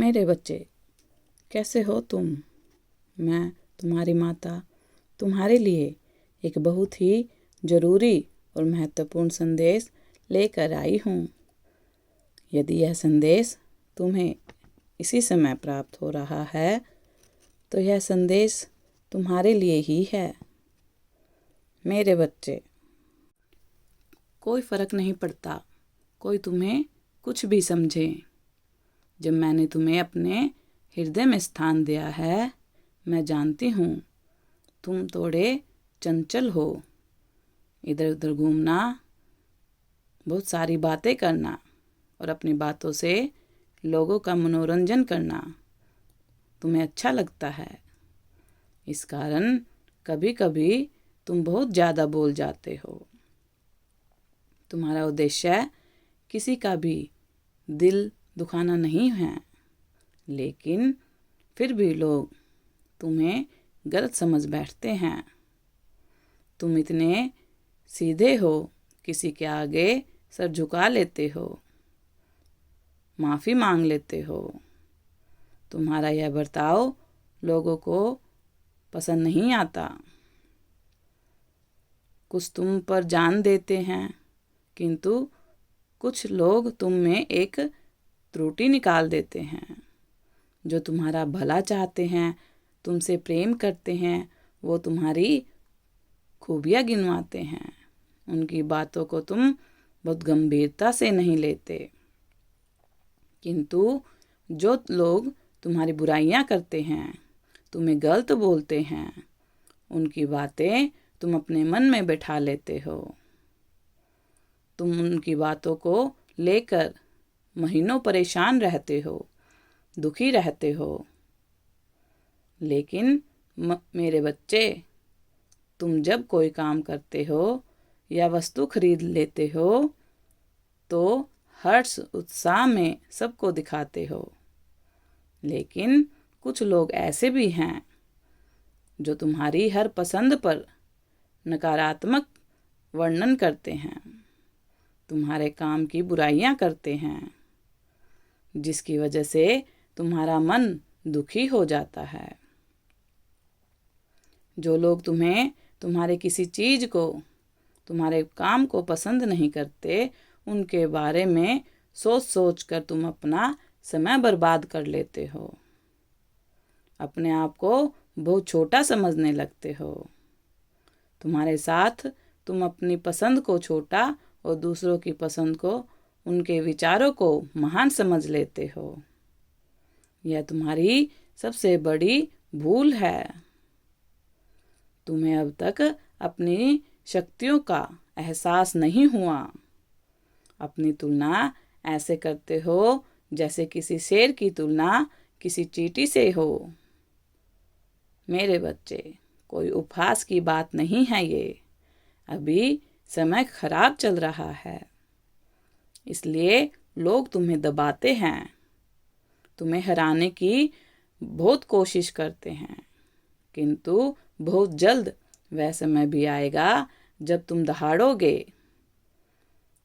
मेरे बच्चे, कैसे हो तुम? मैं तुम्हारी माता तुम्हारे लिए एक बहुत ही ज़रूरी और महत्वपूर्ण संदेश लेकर आई हूँ। यदि यह संदेश तुम्हें इसी समय प्राप्त हो रहा है तो यह संदेश तुम्हारे लिए ही है। मेरे बच्चे, कोई फ़र्क नहीं पड़ता कोई तुम्हें कुछ भी समझे। जब मैंने तुम्हें अपने हृदय में स्थान दिया है, मैं जानती हूँ तुम थोड़े चंचल हो। इधर उधर घूमना, बहुत सारी बातें करना और अपनी बातों से लोगों का मनोरंजन करना तुम्हें अच्छा लगता है। इस कारण कभी कभी तुम बहुत ज़्यादा बोल जाते हो। तुम्हारा उद्देश्य किसी का भी दिल दुखाना नहीं है, लेकिन फिर भी लोग तुम्हें गलत समझ बैठते हैं। तुम इतने सीधे हो, किसी के आगे सर झुका लेते हो, माफ़ी मांग लेते हो। तुम्हारा यह बर्ताव लोगों को पसंद नहीं आता। कुछ तुम पर जान देते हैं, किंतु कुछ लोग तुम में एक त्रुटि निकाल देते हैं। जो तुम्हारा भला चाहते हैं, तुमसे प्रेम करते हैं, वो तुम्हारी खूबियाँ गिनवाते हैं। उनकी बातों को तुम बहुत गंभीरता से नहीं लेते, किंतु जो लोग तुम्हारी बुराइयां करते हैं, तुम्हें गलत बोलते हैं, उनकी बातें तुम अपने मन में बैठा लेते हो। तुम उनकी बातों को लेकर महीनों परेशान रहते हो, दुखी रहते हो। लेकिन मेरे बच्चे, तुम जब कोई काम करते हो या वस्तु खरीद लेते हो तो हर्ष उत्साह में सबको दिखाते हो। लेकिन कुछ लोग ऐसे भी हैं जो तुम्हारी हर पसंद पर नकारात्मक वर्णन करते हैं, तुम्हारे काम की बुराइयां करते हैं, जिसकी वजह से तुम्हारा मन दुखी हो जाता है। जो लोग तुम्हें, तुम्हारे किसी चीज़ को, तुम्हारे काम को पसंद नहीं करते, उनके बारे में सोच सोच कर तुम अपना समय बर्बाद कर लेते हो। अपने आप को बहुत छोटा समझने लगते हो। तुम्हारे साथ तुम अपनी पसंद को छोटा और दूसरों की पसंद को, उनके विचारों को महान समझ लेते हो। यह तुम्हारी सबसे बड़ी भूल है। तुम्हें अब तक अपनी शक्तियों का एहसास नहीं हुआ। अपनी तुलना ऐसे करते हो जैसे किसी शेर की तुलना किसी चींटी से हो। मेरे बच्चे, कोई उपहास की बात नहीं है ये। अभी समय खराब चल रहा है, इसलिए लोग तुम्हें दबाते हैं, तुम्हें हराने की बहुत कोशिश करते हैं। किंतु बहुत जल्द वह समय भी आएगा जब तुम दहाड़ोगे।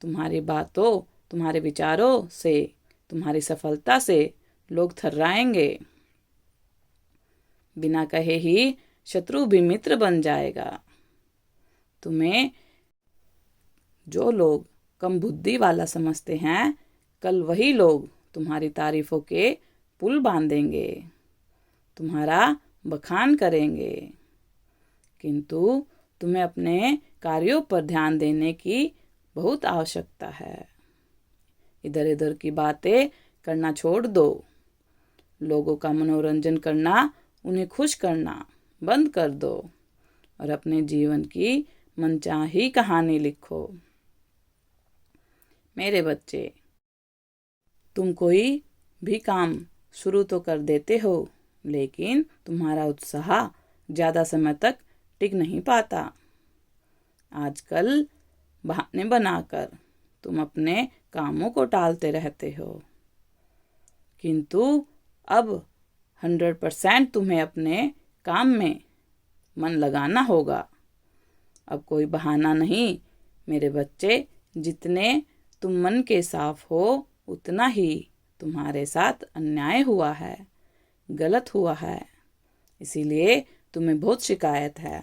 तुम्हारी बातों, तुम्हारे विचारों से, तुम्हारी सफलता से लोग थर्राएंगे। बिना कहे ही शत्रु भी मित्र बन जाएगा। तुम्हें जो लोग कम बुद्धि वाला समझते हैं, कल वही लोग तुम्हारी तारीफों के पुल बांधेंगे, तुम्हारा बखान करेंगे। किंतु तुम्हें अपने कार्यों पर ध्यान देने की बहुत आवश्यकता है। इधर उधर की बातें करना छोड़ दो। लोगों का मनोरंजन करना, उन्हें खुश करना बंद कर दो और अपने जीवन की मनचाही कहानी लिखो। मेरे बच्चे, तुम कोई भी काम शुरू तो कर देते हो, लेकिन तुम्हारा उत्साह ज़्यादा समय तक टिक नहीं पाता। आजकल बहाने बनाकर तुम अपने कामों को टालते रहते हो, किंतु अब 100% तुम्हें अपने काम में मन लगाना होगा। अब कोई बहाना नहीं। मेरे बच्चे, जितने तुम मन के साफ हो, उतना ही तुम्हारे साथ अन्याय हुआ है, गलत हुआ है, इसीलिए तुम्हें बहुत शिकायत है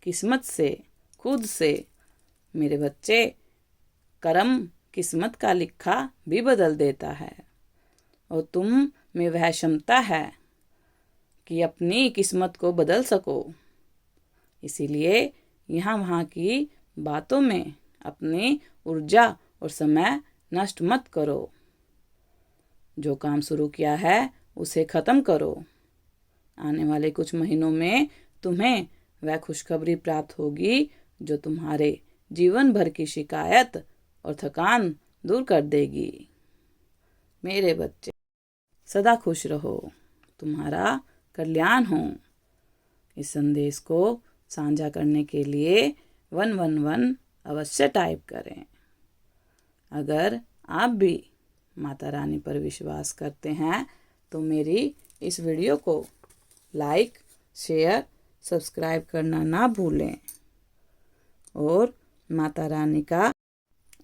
किस्मत से, खुद से। मेरे बच्चे, कर्म किस्मत का लिखा भी बदल देता है और तुम में वह क्षमता है कि अपनी किस्मत को बदल सको। इसीलिए यहाँ वहाँ की बातों में अपनी ऊर्जा और समय नष्ट मत करो। जो काम शुरू किया है उसे ख़त्म करो। आने वाले कुछ महीनों में तुम्हें वह खुशखबरी प्राप्त होगी जो तुम्हारे जीवन भर की शिकायत और थकान दूर कर देगी। मेरे बच्चे, सदा खुश रहो, तुम्हारा कल्याण हो। इस संदेश को साझा करने के लिए 111 अवश्य टाइप करें। अगर आप भी माता रानी पर विश्वास करते हैं तो मेरी इस वीडियो को लाइक, शेयर, सब्सक्राइब करना ना भूलें और माता रानी का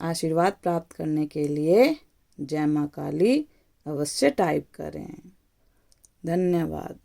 आशीर्वाद प्राप्त करने के लिए जय मां काली अवश्य टाइप करें। धन्यवाद।